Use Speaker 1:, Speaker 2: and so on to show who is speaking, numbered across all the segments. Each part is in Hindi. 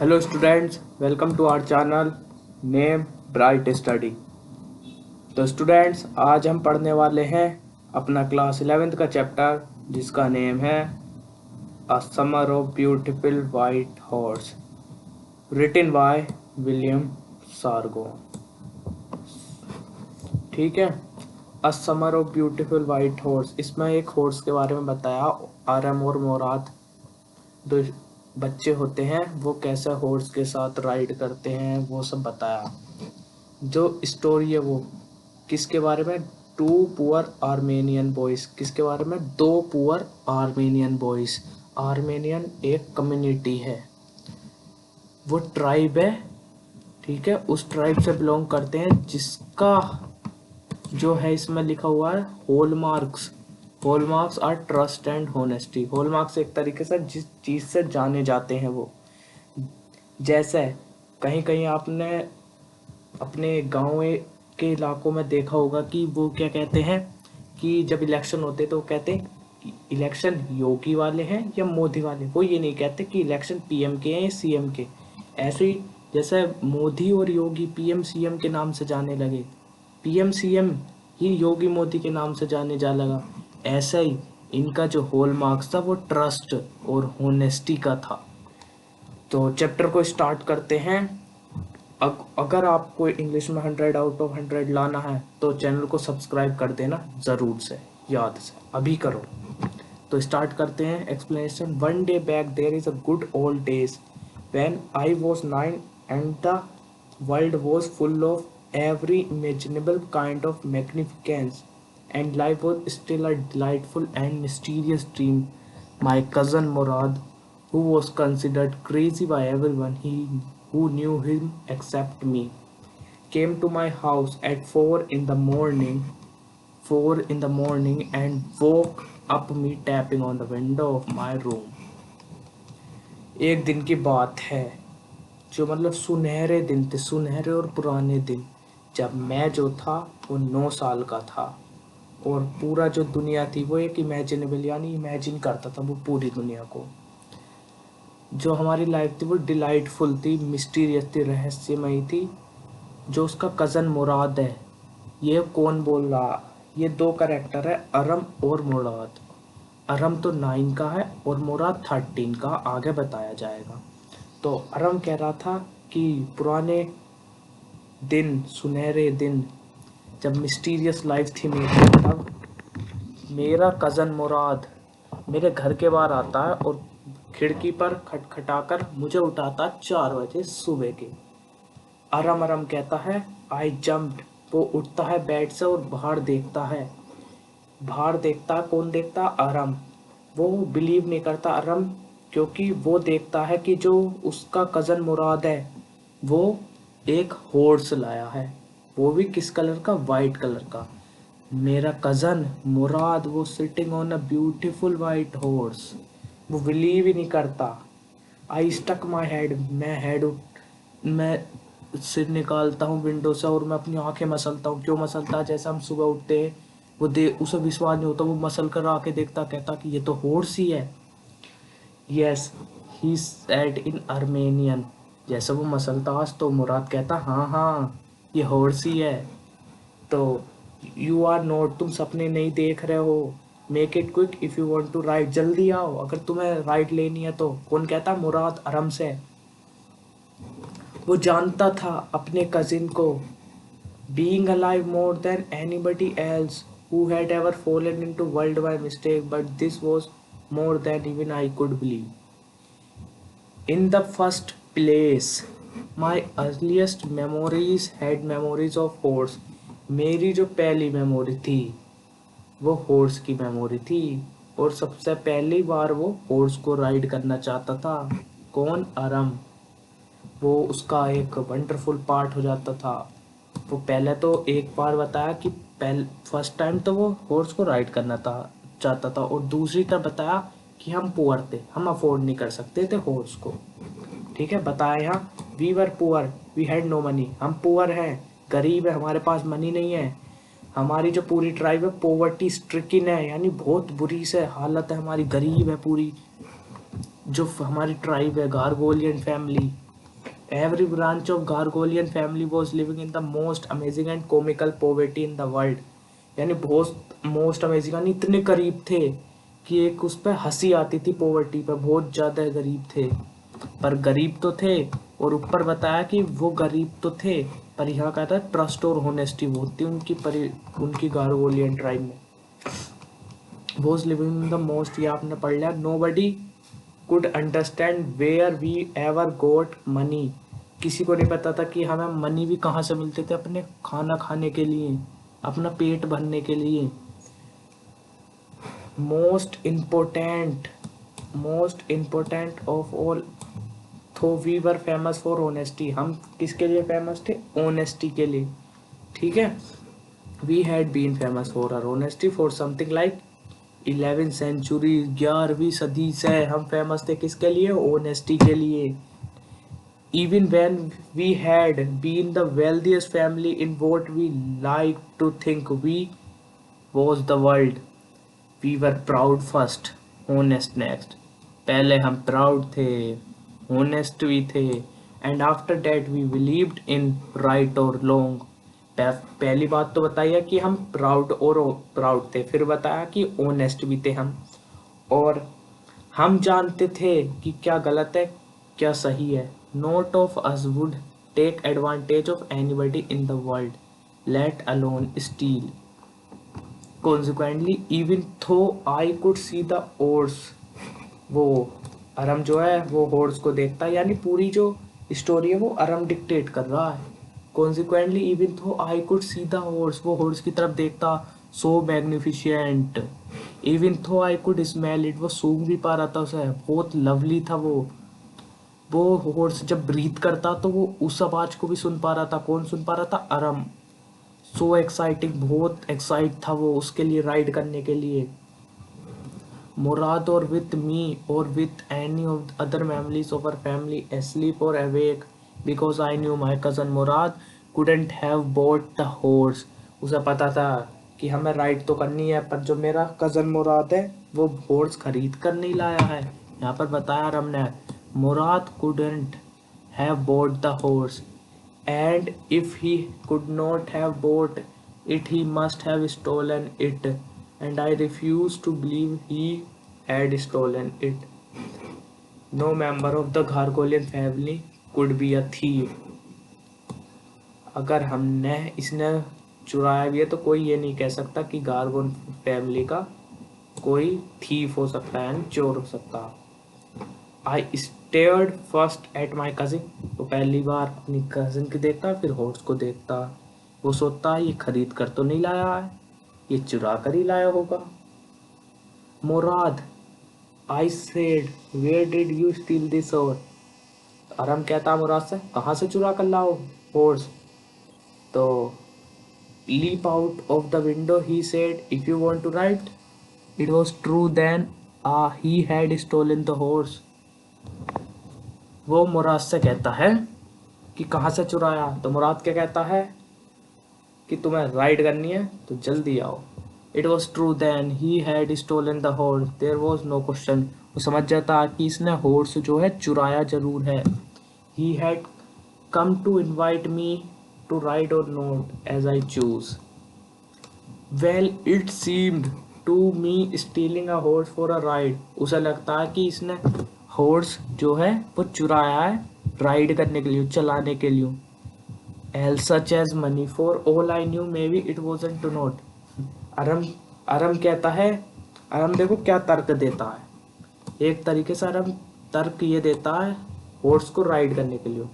Speaker 1: Hello students, welcome to our channel name Bright Study। तो स्टूडेंट्स आज हम पढ़ने वाले हैं अपना क्लास 11th का चैप्टर जिसका नेम है a summer of beautiful white horse, written by William Saroyan. ठीक है, a summer of beautiful white horse, इसमें एक हॉर्स के बारे में बताया। आरम और मोराद दो बच्चे होते हैं, वो कैसे हॉर्स के साथ राइड करते हैं वो सब बताया। जो स्टोरी है वो किसके बारे में, टू पुअर आर्मेनियन बॉयज, किसके बारे में, दो पुअर आर्मेनियन बॉयज। आर्मेनियन एक कम्युनिटी है, वो ट्राइब है, ठीक है, उस ट्राइब से बिलोंग करते हैं जिसका जो है इसमें लिखा हुआ है hallmarks. Hallmarks are trust and honesty. Hallmarks एक तरीके से जिस चीज़ से जाने जाते हैं वो, जैसे कहीं कहीं आपने अपने गांव के इलाकों में देखा होगा कि वो क्या कहते हैं कि जब इलेक्शन होते तो वो कहते हैं कि इलेक्शन योगी वाले हैं या मोदी वाले। वो ये नहीं कहते कि इलेक्शन पीएम के हैं या सीएम के। ऐसे ही जैसे मोदी और योगी पीएम सीएम के नाम से जाने लगे, पीएम सीएम ही योगी मोदी के नाम से जाने जा लगा, ऐसा ही इनका जो हॉलमार्क्स था वो ट्रस्ट और होनेस्टी का था। तो चैप्टर को स्टार्ट करते हैं। अगर आपको इंग्लिश में 100 आउट ऑफ 100 लाना है तो चैनल को सब्सक्राइब कर देना ज़रूर से, याद से अभी करो। तो स्टार्ट करते हैं explanation. One day back there is a good old days when I was 9 and the world was full of every imaginable kind of magnificence and life was still a delightful and mysterious dream. My cousin Murad, who was considered crazy by everyone who knew him except me, came to my house at 4 in the morning and woke up me tapping on the window of my room. एक दिन की बात है जो मतलब सुनहरे दिन थे, सुनहरे और पुराने दिन, जब मैं जो था वो 9 साल का था और पूरा जो दुनिया थी वो एक इमेजिनेबल यानी इमेजिन करता था वो पूरी दुनिया को। जो हमारी लाइफ थी वो डिलाइटफुल थी, मिस्टीरियस थी, रहस्यमयी थी। जो उसका कज़न मुराद है, ये कौन बोल रहा, ये दो करेक्टर है, अरम और मुराद। अरम तो 9 का है और मुराद 13 का, आगे बताया जाएगा। तो अरम कह रहा था कि पुराने दिन, सुनहरे दिन, जब मिस्टीरियस लाइफ थी मेरी, तब मेरा कज़न मुराद मेरे घर के बाहर आता है और खिड़की पर खटखटाकर मुझे उठाता 4 बजे सुबह के। अरम अरम कहता है आई जम्प्ड, वो उठता है बेड से और बाहर देखता है। बाहर देखता है, कौन देखता, अरम। वो बिलीव नहीं करता अरम, क्योंकि वो देखता है कि जो उसका कज़न मुराद है वो एक हॉर्स लाया है, वो भी किस कलर का, वाइट कलर का। मेरा कज़न मुराद वो sitting on a beautiful white horse, वो बिलीव ही नहीं करता। आई स्टक माई हेड, मैं सिर निकालता हूँ विंडो से और मैं अपनी आंखें मसलता हूँ। क्यों मसलता है, जैसे हम सुबह उठते हैं वो उसे विश्वास नहीं होता, वो मसल कर आके देखता, कहता कि ये तो हॉर्स ही है। Yes, he said in Armenian. जैसे वो मसलता तो मुराद कहता हाँ हाँ ये हॉर्स ही है। तो यू आर नोट, तुम सपने नहीं देख रहे हो, make it quick if you want to ride, जल्दी आओ अगर तुम्हें राइड लेनी है तो। कौन कहता, मुराद अरम से। वो जानता था अपने कजिन को, being alive more than anybody else who had ever fallen into world by mistake, but this was more than even I could believe. In the first place my earliest memories had memories of horse. मेरी जो पहली मेमोरी थी वो हॉर्स की मेमोरी थी, और सबसे पहली बार वो हॉर्स को राइड करना चाहता था। कौन, अरम। वो उसका एक वंडरफुल पार्ट हो जाता था। वो पहले तो एक बार बताया कि फर्स्ट टाइम तो वो हॉर्स को राइड करना था चाहता था, और दूसरी तरफ बताया कि हम पुअर थे, हम अफोर्ड नहीं कर सकते थे हॉर्स को। ठीक है, बताया यहाँ we were poor, we had no money, हम पुअर हैं, गरीब है, हमारे पास मनी नहीं है। हमारी जो पूरी ट्राइब है पॉवर्टी स्ट्रिकिन है, यानी बहुत बुरी से हालत है हमारी, गरीब है पूरी जो हमारी ट्राइब है, गार्गोलियन family. Every branch of Gargolian family was living in the most amazing and comical poverty in the world. यानी बहुत मोस्ट अमेजिंग यानी इतने गरीब थे कि एक उस पर हंसी आती थी, पॉवर्टी पर बहुत ज़्यादा गरीब थे। पर गरीब तो थे, और ऊपर बताया कि वो गरीब तो थे, पर यहाँ कहता है ट्रस्ट और होनेस्टी बहुत थी उनकी गार्गोलियन ट्राइब में। Was living in the most, ये आपने पढ़ लिया। Nobody could understand where we ever got money, किसी को नहीं पता था कि हमें मनी भी कहाँ से मिलते थे अपने खाना खाने के लिए, अपना पेट भरने के लिए। मोस्ट इम्पोर्टेंट ऑफ ऑल, तो we were famous for honesty, हम किसके लिए फेमस थे? ऑनेस्टी के लिए, ठीक है। We had been famous for our honesty for something like 11वीं सेंचुरी, 11वीं सदी से हम फेमस थे किसके लिए? ऑनेस्टी के लिए। Even when we had been the wealthiest family in what we like to think we was the world, we were proud first, honest next. पहले हम proud थे, honest भी थे, and after that we believed in right or wrong. पहली बात तो बताइए कि हम प्राउड थे, फिर बताया कि ऑनेस्ट भी थे हम, और हम जानते थे कि क्या गलत है क्या सही है। Not of us would take advantage of anybody in the world, let alone steal. Consequently even though I could see the horse, वो अरम जो है वो हॉर्स को देखता है, यानी पूरी जो स्टोरी है वो अरम डिक्टेट कर रहा है। Consequently even though I could see the horse, वो हॉर्स की तरफ देखता, सो मैग्निफिशिएंट। Even though I could smell it, वो सूंघ भी पा रहा था उसे, बहुत लवली था वो हॉर्स जब ब्रीथ करता तो वो उस आवाज को भी सुन पा रहा था। कौन सुन पा रहा था? अरम। सो एक्साइटिंग, बहुत एक्साइट था वो उसके लिए, राइड करने के लिए। मुराद और विथ मी और with any of other memories of our family asleep or awake because I knew my cousin Murad couldn't have bought the horse. उसे पता था कि हमें राइड तो करनी है, पर जो मेरा कज़न मुराद है वो हॉर्स खरीद कर नहीं लाया है। यहाँ पर बताया हमने, मुराद couldn't have bought the horse, and if he could not have bought it he must have stolen it, and I refuse to believe he had stolen it. No member of the Gargolian family could be a thief. अगर इसने चुराया भी है तो कोई ये नहीं कह सकता कि गार्गोन फैमिली का कोई थीफ हो सकता है, यानी चोर हो सकता। I stared first at my cousin, तो पहली बार अपनी कजिन की देखता, फिर हॉर्स को देखता। वो सोचता ये खरीद कर तो नहीं लाया है, ये चुरा कर ही लाया होगा। Murad, I said where did you steal this horse, Aram कहता मुराद से कहाँ से चुरा कर लाओ हॉर्स। तो leap out of the window, he said, if you want to write. It was true then, he had stolen the horse. वो मुराद से कहता है कि कहाँ से चुराया, तो मुराद क्या कहता है कि तुम्हें राइड करनी है तो जल्दी आओ। It was true then, he had stolen the horse, there was no question. वो समझ जाता कि इसने हॉर्स जो है चुराया जरूर है। He had come to invite me to ride or not as I choose. Well, it seemed to me stealing a horse for a ride. उसे लगता है कि इसने हॉर्स जो है वो चुराया है राइड करने के लिए, चलाने के लिए। Else such as money, for all I knew maybe it wasn't to not. अरम कहता है, अरम देखो क्या तर्क देता है। एक तरीके से अरम तर्क ये देता है हॉर्स को राइड करने के लिए।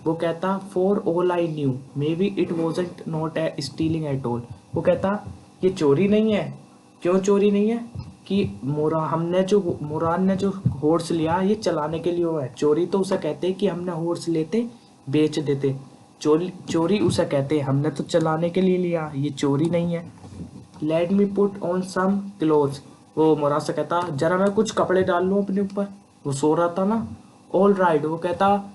Speaker 1: वो कहता for all I knew may be it wasn't not a stealing at all. वो कहता ये चोरी नहीं है। क्यों चोरी नहीं है? कि मुराद ने जो हॉर्स लिया ये चलाने के लिए हुआ है। चोरी तो उसे कहते हैं कि हमने हॉर्स लेते बेच देते, चोरी उसे कहते हैं हमने तो चलाने के लिए लिया, ये चोरी नहीं है। Let me put on some clothes, वो मुराद से कहता जरा मैं कुछ कपड़े डाल लूँ अपने ऊपर, वो सो रहा था ना। ऑल राइट, वो कहता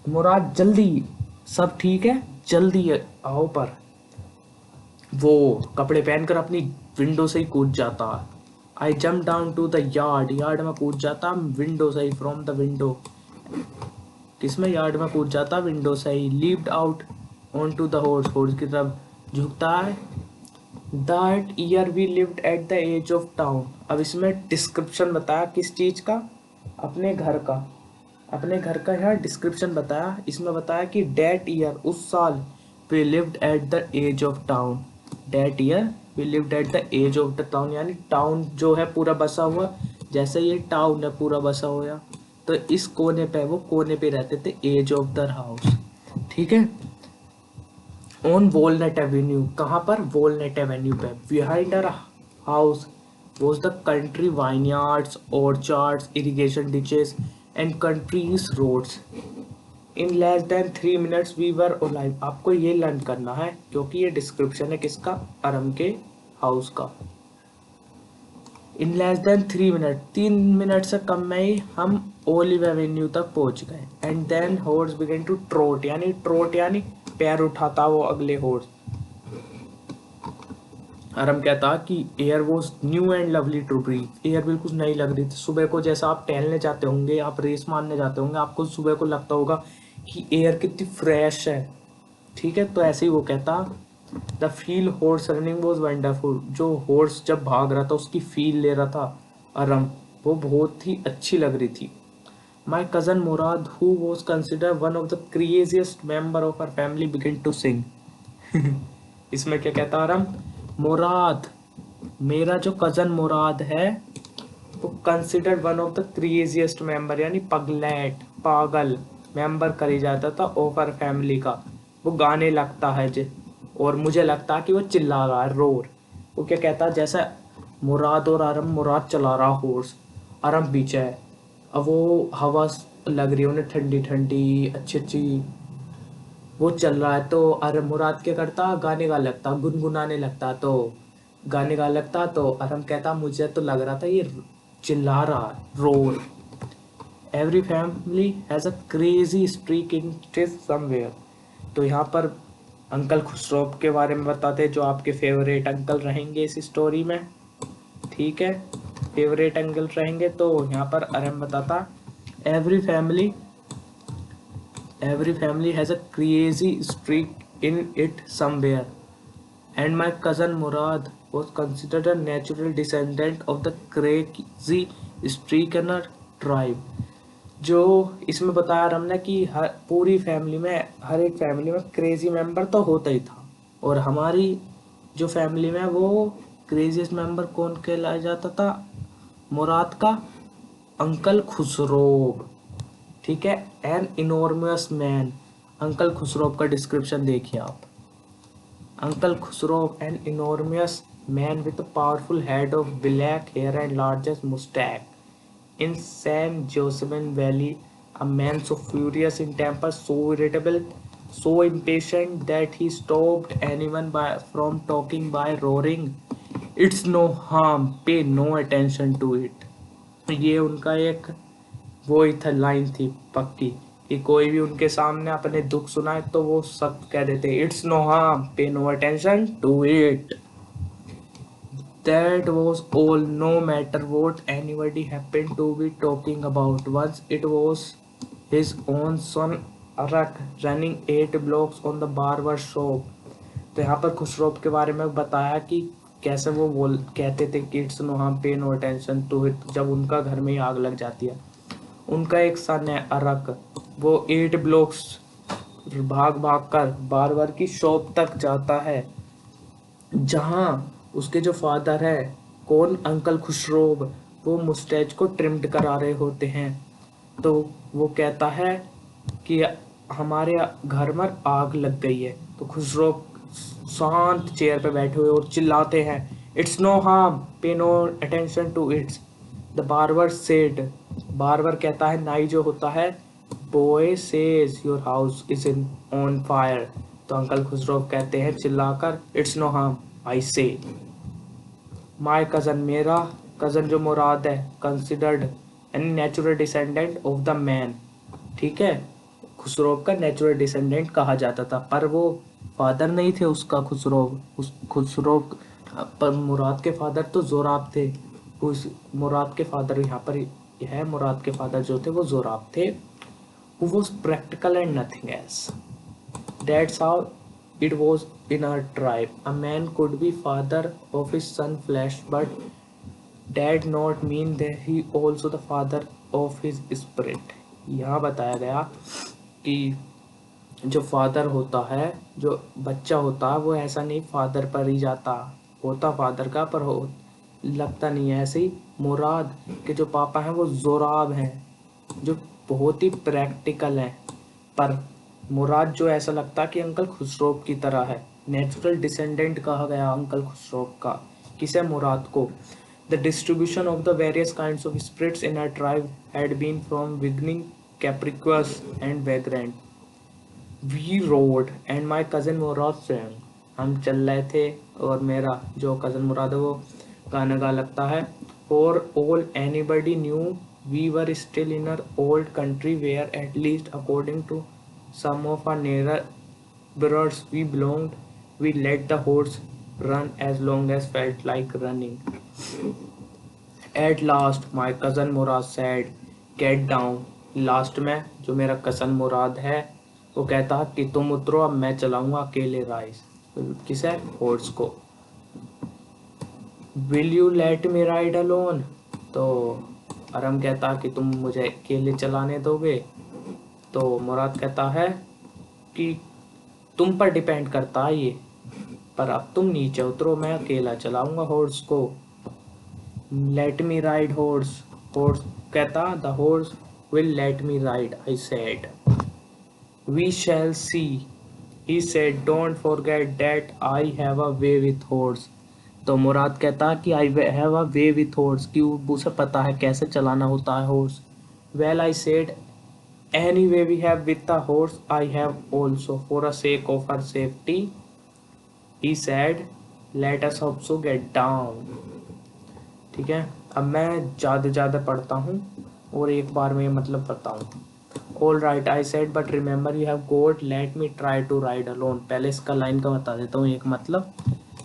Speaker 1: मुराद जल्दी, सब ठीक है जल्दी आओ। पर वो कपड़े पहनकर अपनी विंडो से ही कूद जाता। I jump down to the yard, yard में कूद जाता विंडो से ही, फ्रॉम द विंडो। किसमें, यार्ड में कूद जाता विंडो से ही। Leaped out on to the horse, horse की तरफ झुकता है। That year we lived at the edge of town. अब इसमें डिस्क्रिप्शन बताया किस चीज का, अपने घर का, अपने घर का यहाँ डिस्क्रिप्शन बताया। इसमें बताया कि डेट ईयर, उस साल, we lived at the edge of town. That year we lived at the edge of the town, यानी टाउन जो है पूरा बसा हुआ, जैसे ये टाउन है पूरा बसा हुआ, तो इस कोने पे, वो कोने पे रहते थे, एज ऑफ द हाउस। ठीक है। ऑन वॉलनट एवेन्यू, कहाँ पर, वॉलनट एवेन्यू पे। Behind our house was the country vineyards, orchards, irrigation ditches, and country's roads. In less than 3 minutes we were alive. आपको ये लर्न करना है क्योंकि ये डिस्क्रिप्शन है किसका, अरम के हाउस का। In less than 3 minute, 3 minute से कम में ही हम ओलिव एवेन्यू तक पहुंच गए। And then horse began to trot, यानी ट्रोट यानी पैर उठाता वो अगले हॉर्स। आरम कहता कि air was new and lovely to breathe, air बिल्कुल नई लग रही थी। सुबह को जैसा आप टहलने जाते होंगे, आप रेस मारने जाते होंगे, आपको सुबह को लगता होगा कि एयर कितनी फ्रेश है। ठीक है, तो ऐसे ही वो कहता, the feel horse running was wonderful, जो हॉर्स जब भाग रहा था उसकी फील ले रहा था आरम, वो बहुत ही अच्छी लग रही थी। My cousin Mourad, who was consider one of the craziest member of our family, begin to sing. इसमें क्या कहता आरम, मुराद, मेरा जो कजन मुराद है, वो considered one of the craziest member, यानी पगलेट, पागल मेंबर करी जाता था ऑफ आवर फैमिली का। वो गाने लगता है जे, और मुझे लगता है कि वो चिल्ला रहा है, रोर। वो क्या कहता, जैसा मुराद और आरम, मुराद चला रहा हॉर्स, आरम पीछे है। अब वो हवा लग रही है उन्हें, ठंडी ठंडी अच्छी अच्छी, वो चल रहा है। तो अरे मुराद क्या करता, गाने गा लगता, गुनगुनाने लगता, तो गाने गा लगता। तो अरम कहता, मुझे तो लग रहा था ये चिल्ला रहा है, roar. Every family has a crazy streak in somewhere. तो यहाँ पर अंकल खुसरो के बारे में बताते, जो आपके फेवरेट अंकल रहेंगे इस स्टोरी में। ठीक है, फेवरेट अंकल रहेंगे। तो यहाँ पर अरम बताता, every family has a crazy streak in it somewhere, and my cousin Murad was considered a natural descendant of the crazy streak in our tribe. जो इसमें बताया हमने कि हर पूरी फैमिली में, हर एक फैमिली में क्रेजी मेंबर तो होता ही था, और हमारी जो फैमिली में वो क्रेजीस्ट मेंबर कौन कहलाया जाता था, मुराद का अंकल खुसरोब। ठीक है, an enormous man, uncle Khosrove का डिस्क्रिप्शन देखिए आप। Uncle Khosrove, an enormous man with powerful head of black hair and largest moustache in San Josephine valley, a man so furious in temper, so irritable, so impatient that he stopped anyone from talking by roaring, "It's no harm, pay no attention to it." ये उनका एक वो ही था, लाइन थी पक्की, कि कोई भी उनके सामने अपने दुख सुनाए तो वो सब कह देते, "It's no harm, pay no attention to it." That was all, no matter what anybody happened to be talking about. Once it was his own son Arak running 8 blocks on the barber shop. तो यहाँ पर खुशरोब के बारे में बताया कि कैसे वो बोल कहते थे कि it's no harm, pay no attention to it, जब उनका घर में ही आग लग जाती है। उनका एक सन है अरक, वो 8 ब्लॉक्स भाग भाग कर बार्बर की शॉप तक जाता है, जहाँ उसके जो फादर है, कौन, अंकल खुशरोब, वो मुस्टैच को ट्रिम्ड करा रहे होते हैं। तो वो कहता है कि हमारे घर में आग लग गई है। तो खुशरोब शांत चेयर पे बैठे हुए और चिल्लाते हैं, "it's no harm, pay no attention to it's the barber said." Barber कहता है, नाई जो होता है, "boy says your house is in on fire." तो अंकल खुसरो कहते हैं चिल्लाकर, "इट्स नो हार्म, आई से।" माय कजन, मेरा कजन जो मुराद है, considered an natural descendant of the man. ठीक है, खुसरोव का नेचुरल डिसेंडेंट कहा जाता था, पर वो फादर नहीं थे उसका खुसरोव। उस खुसरोव पर मुराद के फादर तो जोराब थे। उस मुराद के फादर यहाँ पर है, मुराद के फादर जो थे वो जोराब थे। who was practical and nothing else. That's how it was in our tribe. A man could be father of his son flesh, but that not mean that he also the father of his spirit. यहाँ बताया गया कि जो फादर होता है, जो बच्चा होता है, वो ऐसा नहीं फादर पर ही जाता, होता फादर का पर हो लगता नहीं है। ऐसे ही मुराद के जो पापा हैं वो जोराब हैं, जो बहुत ही प्रैक्टिकल हैं, पर मुराद जो ऐसा लगता कि अंकल खुसरो की तरह है। नेचुरल डिसेंडेंट कहा गया अंकल खुसरो का, किसे? मुराद को। The distribution of the various kinds of spirits in our tribe had been from beginning capricious and vagrant. We rode and my cousin Murad sang। हम चल रहे थे और मेरा जो कज़न मुराद है वो गाना गा लगता है। For all anybody knew, we were still in our old country where, at least according to some of our neighbors we belonged, we let the horse run as long as felt like running. At last my cousin Murad said, "Get down." Last में जो मेरा कज़न मुराद है वो कहता कि तुम उतरो, अब मैं चलाऊंगा अकेले राइस। किसे? हॉर्स को। Will you let me ride alone? तो अरम कहता कि तुम मुझे अकेले चलाने दोगे? तो मुराद कहता है कि तुम पर डिपेंड करता है ये, पर अब तुम नीचे उतरो, मैं अकेला चलाऊंगा हॉर्स को। Let me ride horse. Horse कहता the horse will let me ride, I said. We shall see, he said, don't forget that I have a way with horse. तो मुराद कहता कि I have a way with horse, कि उसे पता है कैसे चलाना होता है horse. Well I said, any way we have with the horse I have also, for a sake of her safety, he said, let us also get down. ठीक है, अब मैं ज़्यादा पढ़ता हूँ और एक बार में मतलब बताऊँ। All right I said, but remember you have got, let me try to ride alone. पहले इसका लाइन का बता देता हूँ एक मतलब।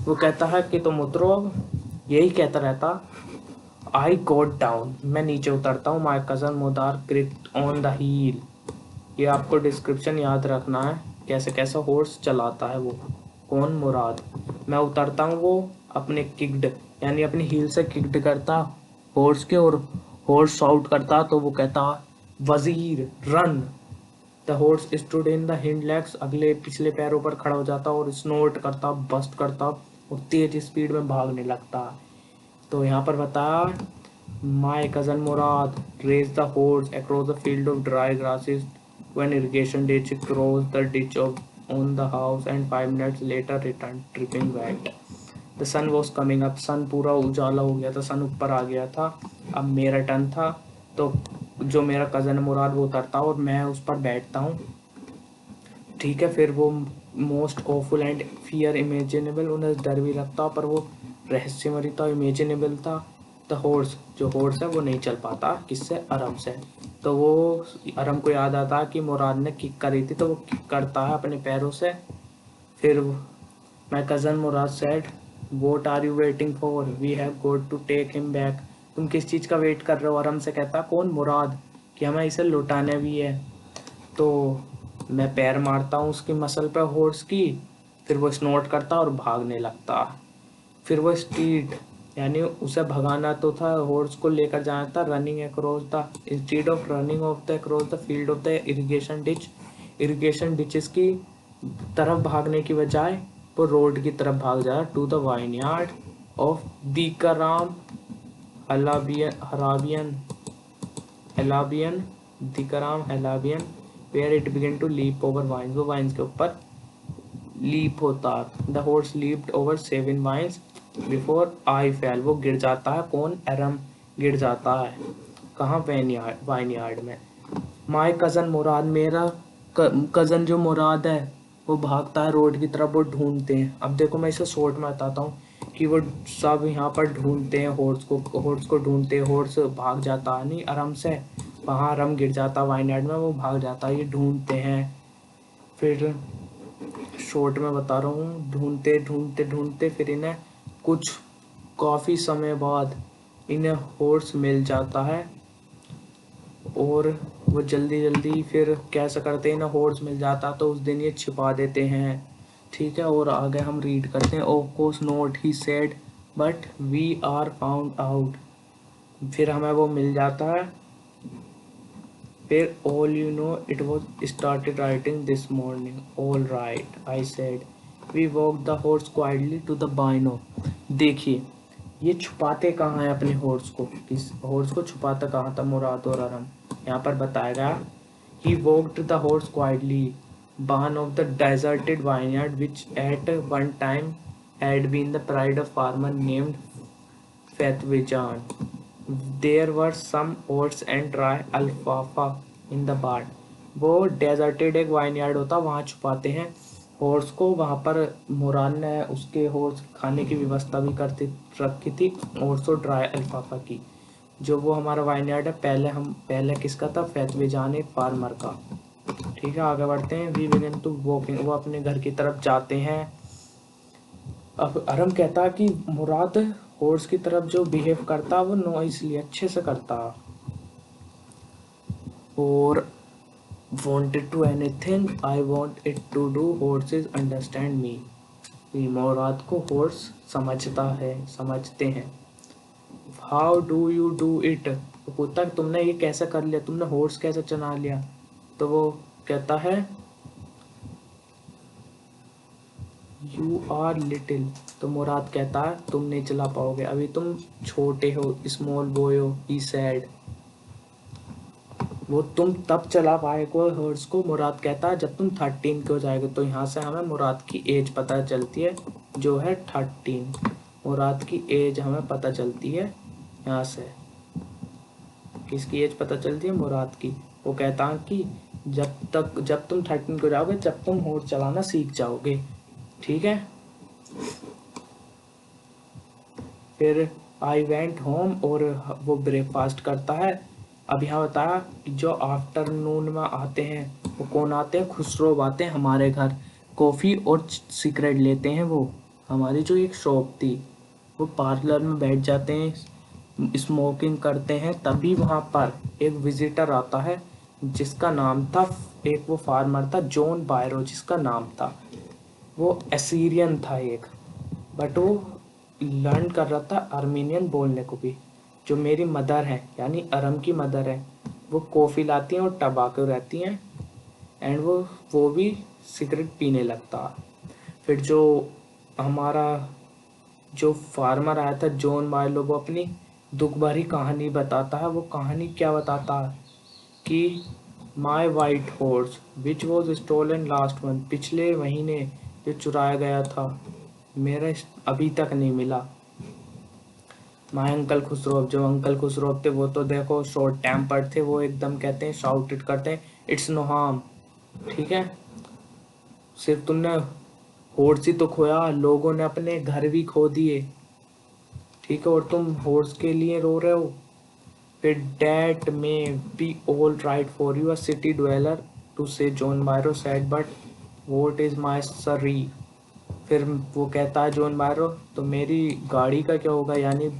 Speaker 1: वो कहता है कि तुम उतरो, यही कहता रहता। आई गोट डाउन, मैं नीचे उतरता हूँ। माई कज़न मुदार क्रिक्ड ऑन द हील। ये आपको डिस्क्रिप्शन याद रखना है, कैसे कैसे हॉर्स चलाता है वो। कौन? मुराद। मैं उतरता हूँ, वो अपने किक्ड यानी अपनी हील से किक्ड करता हॉर्स के, और हॉर्स आउट करता तो वो कहता वजीर run. The horse stood in the hind legs, अगले पिछले पैरों पर खड़ा हो जाता और स्नोर्ट करता, बस्ट करता और तेज स्पीड में भागने लगता। तो यहाँ पर बता, my cousin Mourad race the horse across the field of dry grasses when irrigation ditch crossed the ditch on the house and 5 minutes later returned dripping wet. The sun was coming up, सन पूरा उजाला हो गया था, सन ऊपर आ गया था। अब मेरा टर्न था, तो जो मेरा कज़न मुराद वो उतरता और मैं उस पर बैठता हूँ। ठीक है, फिर वो most awful and fear imaginable, उन्हें डर भी लगता पर वो रहस्यमय था, इमेजिनेबल था। द हॉर्स, जो हॉर्स है वो नहीं चल पाता, किससे? अरम से। तो वो अरम को याद आता कि मुराद ने किक करी थी, तो वो किक करता है अपने पैरों से। फिर my cousin Mourad said, what are you waiting for, we have got to take him back. तुम किस चीज़ का वेट कर रहे हो? अरम से कहता। कौन? मुराद, कि हमें इसे लौटाने भी है। तो मैं पैर मारता हूँ उसकी मसल पे हॉर्स की, फिर वो स्नोट करता और भागने लगता। फिर वो स्टीड यानी उसे भगाना तो था, हॉर्स को लेकर जाना था, running across the, instead of running of the across the field of the irrigation ditch, irrigation ditches की तरफ भागने की बजाय वो रोड की तरफ भाग जाए, to the vineyard of Dikran Halabian Halabian, Dikran Halabian, where it begin to leap over vines, वो वाइन्स के ऊपर लीप होता। The horse leaped over 7 vines before I fell, वो गिर जाता है। कौन? एरम गिर जाता है। कहाँ? वाइन यार्ड में। माई कज़न मुराद, मेरा कज़न जो मुराद है वो भागता है रोड की तरफ, वो ढूंढते हैं। अब देखो मैं इसे शॉर्ट में बताता हूँ कि वो सब यहाँ पर ढूंढते हैं हॉर्स को ढूंढते हैं। हॉर्स भाग जाता है नहीं अरम से, वहाँ अरम गिर जाता वाइन यार्ड में, वो भाग जाता है, ये ढूंढते हैं। फिर शॉर्ट में बता रहा हूँ, ढूंढते ढूंढते ढूंढते फिर इन्हें कुछ काफ़ी समय बाद इन्हें हॉर्स मिल जाता है, और वो जल्दी जल्दी फिर कैसा करते हैं ना, हॉर्स मिल जाता तो उस दिन ये छिपा देते हैं। ठीक है, और आगे हम रीड करते हैं। Of course not he said, but we are found out. फिर हमें वो मिल जाता है। फिर all you know it was started writing this morning. All right I said, we walk the horse quietly to the बाइनो। देखिए, ये छुपाते कहाँ है अपने हॉर्स को, किस हॉर्स को छुपाता कहाँ था मुराद और अरम। यहाँ पर बताया गया, he walked the horse quietly barn of the deserted vineyard which at one time had been the pride of farmer named Fathvijan. There were some oats and dry alfalfa in the barn. वो डेजर्टेड एक वाइनयार्ड होता, वहाँ छुपाते हैं हॉर्स को। वहाँ पर मुराद ने उसके हॉर्स खाने की व्यवस्था भी करती रखी थी, ओट्स और ड्राई अल्फाफा की। जो वो हमारा वाइनयार्ड है, पहले किसका था? फैतविजान एक फार्मर का। ठीक है, आगे बढ़ते हैं। वी बिगन टू वॉकिंग, वो अपने घर की तरफ जाते हैं। अब अरम कहता कि मुराद हॉर्स की तरफ जो बिहेव करता वो नॉइसली अच्छे से करता, और wanted to anything I want it to do, horses understand me। मुराद को हॉर्स समझते हैं। How do you do it, तो पूछता तुमने ये कैसे कर लिया, तुमने हॉर्स कैसे चला लिया। तो वो कहता है यू आर लिटिल, तो मुराद कहता है तुम नहीं चला पाओगे, अभी तुम छोटे हो, स्मॉल बॉय हो। ही सैड, वो तुम तब चला पाएगा हॉर्स को, मुराद कहता है जब तुम 13 के हो जाएगा। तो यहाँ से हमें मुराद की एज पता चलती है, जो है 13। मुराद की एज हमें पता चलती है यहाँ से। किसकी एज पता चलती है? मुराद की। वो कहता है कि जब तुम 13 को जाओगे, जब तुम हॉर्स चलाना सीख जाओगे। ठीक है, फिर आई वेंट होम, और वो ब्रेकफास्ट करता है। अब यहाँ बताया कि जो आफ्टरनून में आते हैं वो कौन आते हैं? खुसरो आते हैं हमारे घर, कॉफ़ी और सिगरेट लेते हैं। वो हमारी जो एक शॉप थी, वो पार्लर में बैठ जाते हैं, स्मोकिंग करते हैं। तभी वहाँ पर एक विजिटर आता है जिसका नाम था, एक वो फार्मर था जॉन बायरो जिसका नाम था। वो एसीरियन था एक, बट वो लर्न कर रहा था आर्मीनियन बोलने को भी। जो मेरी मदर है, यानी अरम की मदर है, वो कॉफ़ी लाती हैं और टबाको रहती हैं, एंड वो भी सिगरेट पीने लगता। फिर जो हमारा जो फार्मर आया था जॉन मार्लो, वो अपनी दुख भरी कहानी बताता है। वो कहानी क्या बताता है कि my white horse which was stolen last month, पिछले महीने जो चुराया गया था, मेरा अभी तक नहीं मिला। माई अंकल खुसरो, जो अंकल खुसरो थे वो तो देखो शॉर्ट टेम्पर्ड थे, वो एकदम कहते हैं शाउटेड करते हैं इट्स नो हार्म। ठीक है, सिर्फ तुमने हॉर्स ही तो खोया, लोगों ने अपने घर भी खो दिए। ठीक है, और तुम हॉर्स के लिए रो रहे हो। फिर that may be all right for you a city dweller to say, John Byro said, but what is my sorry. फिर वो कहता है जॉन बायरो, तो मेरी गाड़ी का क्या होगा, यानी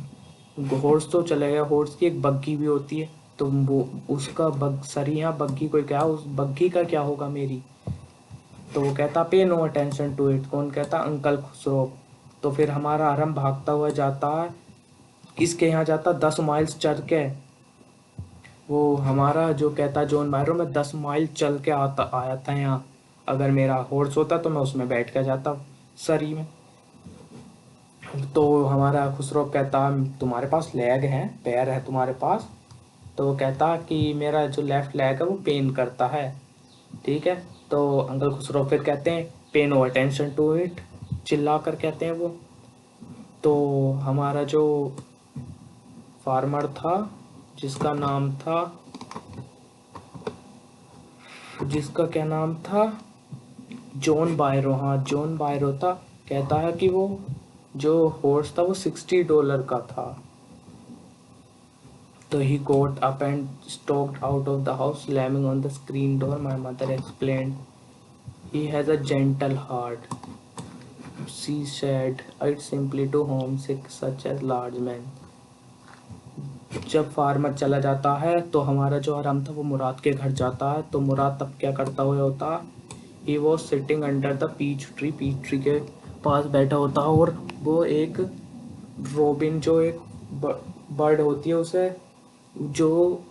Speaker 1: हॉर्स तो चले गया, हॉर्स की एक बग्गी भी होती है, तो वो उसका सरी यहाँ बग्गी को क्या, उस बग्गी का क्या होगा मेरी। तो वो कहता पे नो अटेंशन टू इट। कौन कहता? अंकल खुसरो। तो फिर हमारा अरम भागता हुआ जाता है, किसके यहाँ जाता? 10 माइल्स चल के। वो हमारा जो कहता जॉन बायरो, मैं 10 माइल चल के आया था यहाँ, अगर मेरा हॉर्स होता तो मैं उसमें बैठ के जाता सरी में। तो हमारा खुसरो कहता तुम्हारे पास लेग है, पैर है तुम्हारे पास? तो वो कहता कि मेरा जो लेफ्ट लेग है वो पेन करता है। ठीक है, तो अंकल खुसरो फिर कहते हैं पे नो अटेंशन टू इट, चिल्ला कर कहते हैं वो। तो हमारा जो फार्मर था जिसका नाम था, जिसका क्या नाम था, जॉन बायरो, हाँ जॉन बायरो था, कहता है कि वो जो हॉर्स था वो $60 का था। तो he got up and stalked out of the house, slamming on the screen door. My mother explained, he has a gentle heart. She said, it's simply too homesick, such as large men. जब फार्मर चला जाता है तो हमारा जो आराम था वो मुराद के घर जाता है। तो मुराद तब क्या करता हुआ होता, he was sitting under the peach tree के पास बैठा होता है, और वो एक रोबिन जो एक बर्ड होती है उसे जो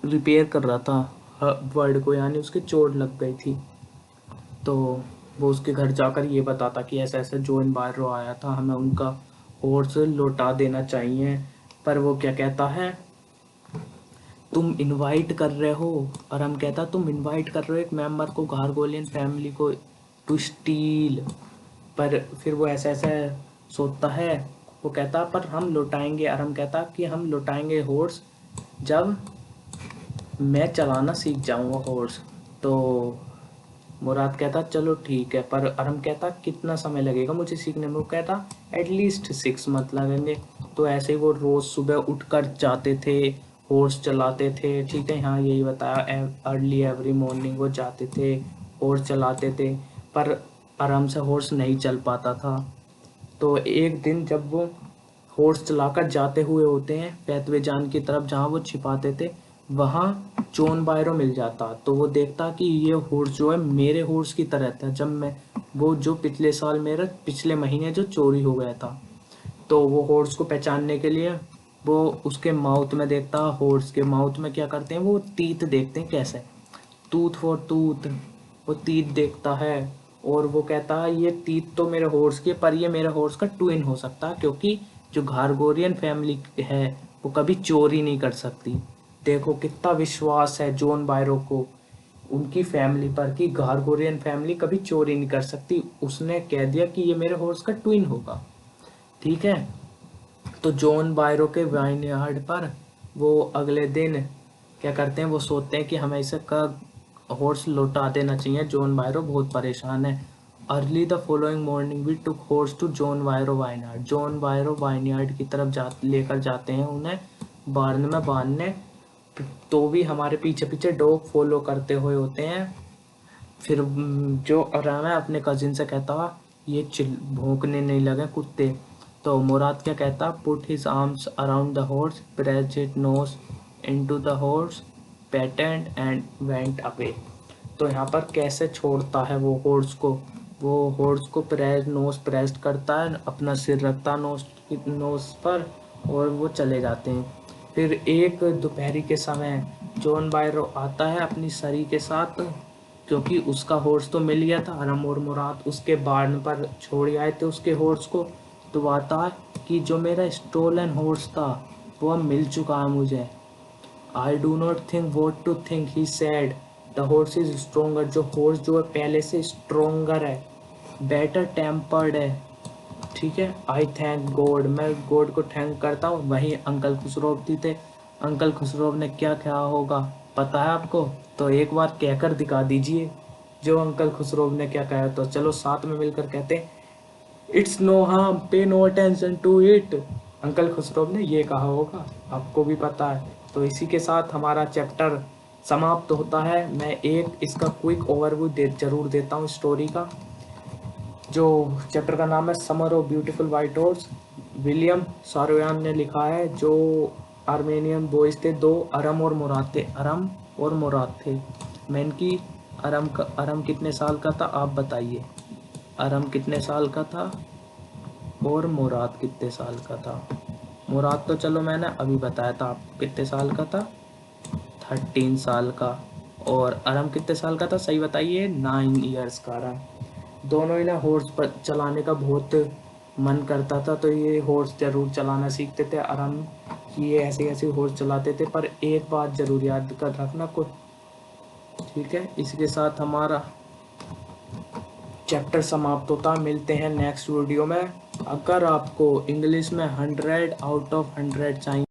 Speaker 1: रिपेयर कर रहा था बर्ड को, यानी उसके चोट लग गई थी। तो वो उसके घर जाकर ये बताता कि ऐसा ऐसा जोन बायरो आया था, हमें उनका हॉर्स लौटा देना चाहिए। पर वो क्या कहता है, तुम इनवाइट कर रहे हो, और हम कहता तुम इनवाइट कर रहे हो एक मेंबर को, गारगोलियन फैमिली को, टू स्टील। पर फिर वो ऐसा ऐसा सोचता है, वो कहता पर हम लौटाएंगे, और हम कहता कि हम लौटाएंगे हॉर्स जब मैं चलाना सीख जाऊंगा हॉर्स। तो मुराद कहता चलो ठीक है, पर अरम कहता कितना समय लगेगा मुझे सीखने में, वो कहता एटलीस्ट 6 मंथ लगेंगे। तो ऐसे ही वो रोज सुबह उठकर जाते थे, हॉर्स चलाते थे, ठीक है, हाँ यही बताया, अर्ली एवरी मॉर्निंग वो जाते थे, हॉर्स चलाते थे, पर आराम से हॉर्स नहीं चल पाता था। तो एक दिन जब वो हॉर्स चलाकर जाते हुए होते हैं पैतवे जान की तरफ जहाँ वो छिपाते थे, वहाँ जॉन बायरो मिल जाता। तो वो देखता कि ये हॉर्स जो है मेरे हॉर्स की तरह था, जब मैं वो जो पिछले साल मेरा पिछले महीने जो चोरी हो गया था। तो वो हॉर्स को पहचानने के लिए वो उसके माउथ में देखता, हॉर्स के माउथ में क्या करते हैं वो तीत देखते हैं कैसे, टूथ फॉर टूथ, वो तीत देखता है। और वो कहता है ये तीत तो मेरे हॉर्स की है, पर ये मेरे हॉर्स का ट्विन हो सकता है, क्योंकि जो घारगोरियन फैमिली है वो कभी चोरी नहीं कर सकती। देखो कितना विश्वास है जॉन बायरो को उनकी फैमिली पर कि घारगोरियन फैमिली कभी चोरी नहीं कर सकती। उसने कह दिया कि ये मेरे हॉर्स का ट्विन होगा, ठीक है। तो जॉन बायरो के वाइनयार्ड पर वो अगले दिन क्या करते हैं, वो सोचते हैं कि हमें इसे का हॉर्स लौटा देना चाहिए, जॉन बायरो बहुत परेशान है। Early the following morning we took horse to John Byro vineyard, John Byro vineyard की तरफ लेकर जाते हैं उन्हें बार्न में बांधने। तो भी हमारे पीछे पीछे डॉग फॉलो करते हुए होते हैं। फिर जो आराम है अपने कजिन से कहता ये चिल भौंकने नहीं लगे कुत्ते। तो मुराद क्या कहता, put his arms around the horse, pressed it nose into the horse, patted and went away. तो यहाँ पर कैसे छोड़ता है वो हॉर्स को, वो हॉर्स को नोज प्रेस्ड करता है, अपना सिर रखता नोज पर, और वो चले जाते हैं। फिर एक दोपहरी के समय जॉन बायरो आता है अपनी सरी के साथ, क्योंकि उसका हॉर्स तो मिल गया था, अरम और मुराद उसके बार्न पर छोड़ आए थे उसके हॉर्स को। तो आता है कि जो मेरा स्टोलन हॉर्स था वो अब मिल चुका है मुझे। I do not think what to think, he said the horse is stronger, जो हॉर्स जो है पहले से स्ट्रोंगर है, बेटर टेम्पर्ड है, ठीक है। आई थैंक गॉड, मैं गॉड को थैंक करता हूँ। वहीं अंकल खुसरो भी थे, अंकल खुसरो ने क्या कहा होगा पता है आपको, तो एक बार कहकर दिखा दीजिए जो अंकल खुसरो ने क्या कहा। तो चलो साथ में मिलकर कहते हैं, it's no harm, pay no attention to it. Uncle Khusro ने ये कहा होगा, आपको भी पता है। तो इसी के साथ हमारा चैप्टर समाप्त होता है। मैं एक इसका क्विक ओवरव्यू जरूर देता हूँ स्टोरी का। जो चैप्टर का नाम है summer of beautiful white horse, William Saroyan ने लिखा है। जो आर्मेनियन बॉयज थे, दो अरम और मुराद थे, अरम और मुराद थे। मैं इनकी अरम कितने साल का था आप बताइए, अरम कितने साल का था और मुराद कितने साल का था। मुराद तो चलो मैंने अभी बताया था आपको कितने साल का था, 13 साल का। और अरम कितने साल का था सही बताइए, 9 ईयर्स का अरम। दोनों ही ना हॉर्स पर चलाने का बहुत मन करता था, तो ये हॉर्स जरूर चलाना सीखते थे आराम, ये ऐसे ऐसे हॉर्स चलाते थे। पर एक बात जरूर याद कर रखना को, ठीक है। इसके साथ हमारा चैप्टर समाप्त होता, मिलते हैं नेक्स्ट वीडियो में। अगर आपको इंग्लिश में 100 आउट ऑफ 100 चाहिए